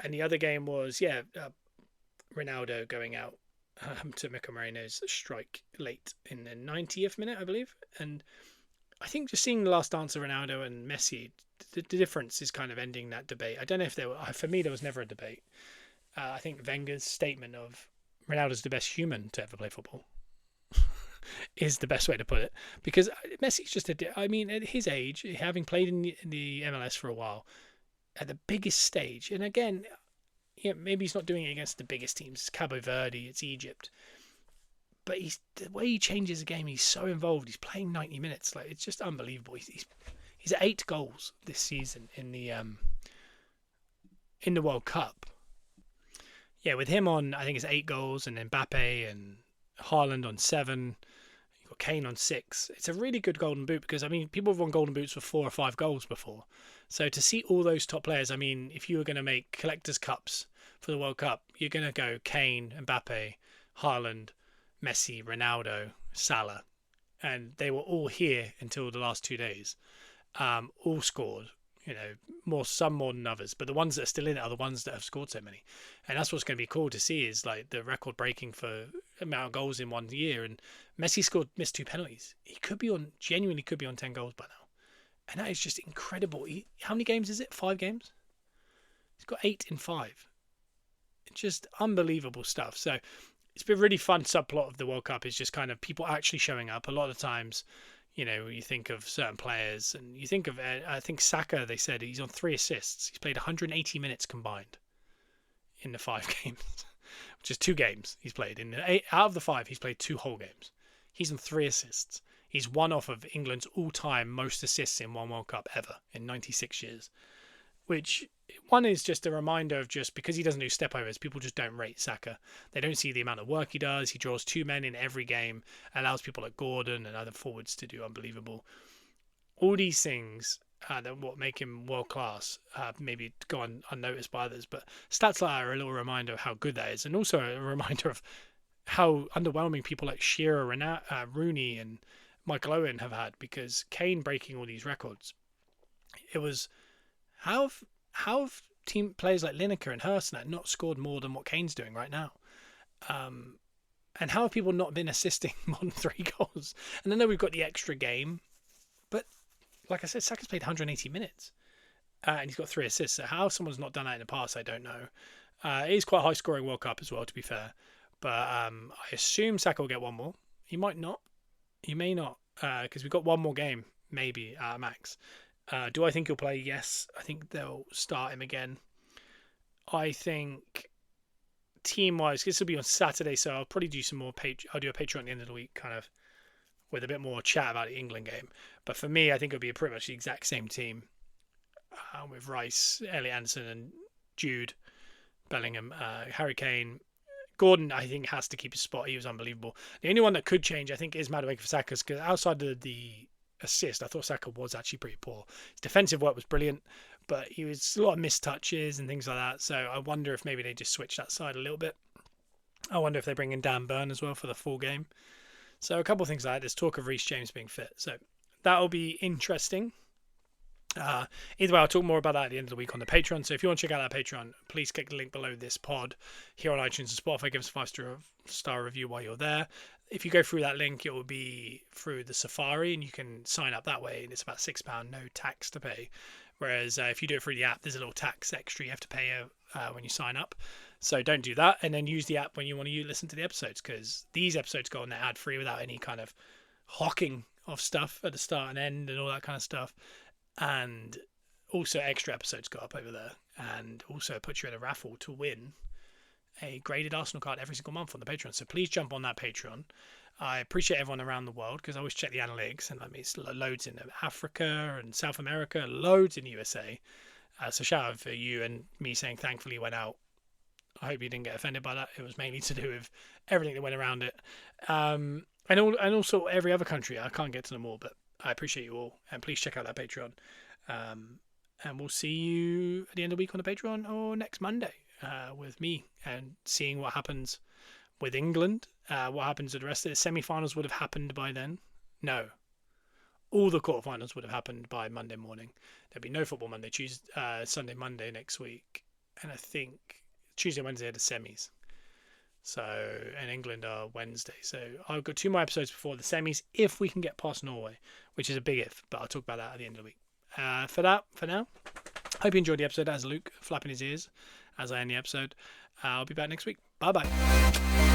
[SPEAKER 1] the other game was, Ronaldo going out to Mika Moreno's strike late in the 90th minute, I believe. And I think just seeing the last dance of Ronaldo and Messi, the difference is kind of ending that debate. I don't know if for me, there was never a debate. I think Wenger's statement of Ronaldo's the best human to ever play football is the best way to put it, because Messi's just at his age, having played in the MLS for a while, at the biggest stage, and again, maybe he's not doing it against the biggest teams. It's Cabo Verde, it's Egypt, but the way he changes the game, he's so involved. He's playing 90 minutes, like it's just unbelievable. He's at 8 goals this season in the World Cup. Yeah, with him on, I think it's 8 goals, and then Mbappe and Haaland on 7. You've got Kane on 6. It's a really good Golden Boot, because, people have won Golden Boots for 4 or 5 goals before. So to see all those top players, if you were going to make collector's cups for the World Cup, you're going to go Kane, Mbappe, Haaland, Messi, Ronaldo, Salah. And they were all here until the last 2 days. All scored, some more than others. But the ones that are still in it are the ones that have scored so many. And that's what's going to be cool to see is like the record breaking for amount of goals in 1 year. And Messi missed 2 penalties. He genuinely could be on 10 goals by now. And that is just incredible. How many games is it? 5 games? He's got 8 in 5. It's just unbelievable stuff. So it's been a really fun subplot of the World Cup is just kind of people actually showing up. A lot of times, you think of certain players and you think of, I think Saka, they said he's on 3 assists. He's played 180 minutes combined in the 5 games, which is 2 games he's played. Out of the 5, he's played 2 whole games. He's on 3 assists. He's one off of England's all-time most assists in one World Cup ever in 96 years, which one is just a reminder of just because he doesn't do stepovers, people just don't rate Saka. They don't see the amount of work he does. He draws 2 men in every game, allows people like Gordon and other forwards to do unbelievable. All these things that what make him world class, maybe go unnoticed by others, but stats like that are a little reminder of how good that is, and also a reminder of how underwhelming people like Shearer, Rooney, and Michael Owen have had, because Kane breaking all these records. It was how have team players like Lineker and Hurst not scored more than what Kane's doing right now? And how have people not been assisting more than 3 goals? And I know we've got the extra game, but like I said, Saka's played 180 minutes and he's got 3 assists. So how someone's not done that in the past, I don't know. It is quite a high-scoring World Cup as well, to be fair. But I assume Saka will get 1 more. He might not. He may not, because we've got 1 more game, maybe, max. Do I think he'll play? Yes. I think they'll start him again. I think team-wise, this will be on Saturday, so I'll probably do some more I'll do a Patreon at the end of the week, kind of with a bit more chat about the England game. But for me, I think it'll be pretty much the exact same team with Rice, Elliot Anderson, and Jude Bellingham, Harry Kane. Gordon, I think, has to keep his spot. He was unbelievable. The only one that could change, I think, is Madueke for Saka's, because outside of the assist, I thought Saka was actually pretty poor. His defensive work was brilliant, but he was a lot of missed touches and things like that. So I wonder if maybe they just switch that side a little bit. I wonder if they bring in Dan Burn as well for the full game. So a couple of things like that. There's talk of Reece James being fit. So that'll be interesting. Either way, I'll talk more about that at the end of the week on the Patreon. So if you want to check out that Patreon, please click the link below this pod here on iTunes and Spotify. Give us a 5-star review while you're there. If you go through that link, it will be through the Safari, and you can sign up that way. And it's about £6, no tax to pay. Whereas if you do it through the app, there's a little tax extra you have to pay when you sign up. So don't do that, and then use the app when you want to listen to the episodes, because these episodes go on there ad-free without any kind of hawking of stuff at the start and end and all that kind of stuff. And also extra episodes go up over there, and also puts you in a raffle to win a graded Arsenal card every single month on the Patreon. So please jump on that Patreon. I appreciate everyone around the world, because I always check the analytics, and it's loads in Africa and South America, loads in the USA. So shout out for you, and me saying thankfully went out. I hope you didn't get offended by that. It was mainly to do with everything that went around it. And also every other country. I can't get to them all, but I appreciate you all. And please check out that Patreon. And we'll see you at the end of the week on the Patreon, or next Monday with me, and seeing what happens with England. What happens with the rest of the semi-finals would have happened by then. No. All the quarterfinals would have happened by Monday morning. There'd be no football Monday, Sunday, Monday next week. And I think Tuesday, Wednesday are the semis. So, and England are Wednesday. So I've got 2 more episodes before the semis, if we can get past Norway, which is a big if, but I'll talk about that at the end of the week. For now, hope you enjoyed the episode. As Luke flapping his ears as I end the episode. I'll be back next week. Bye-bye.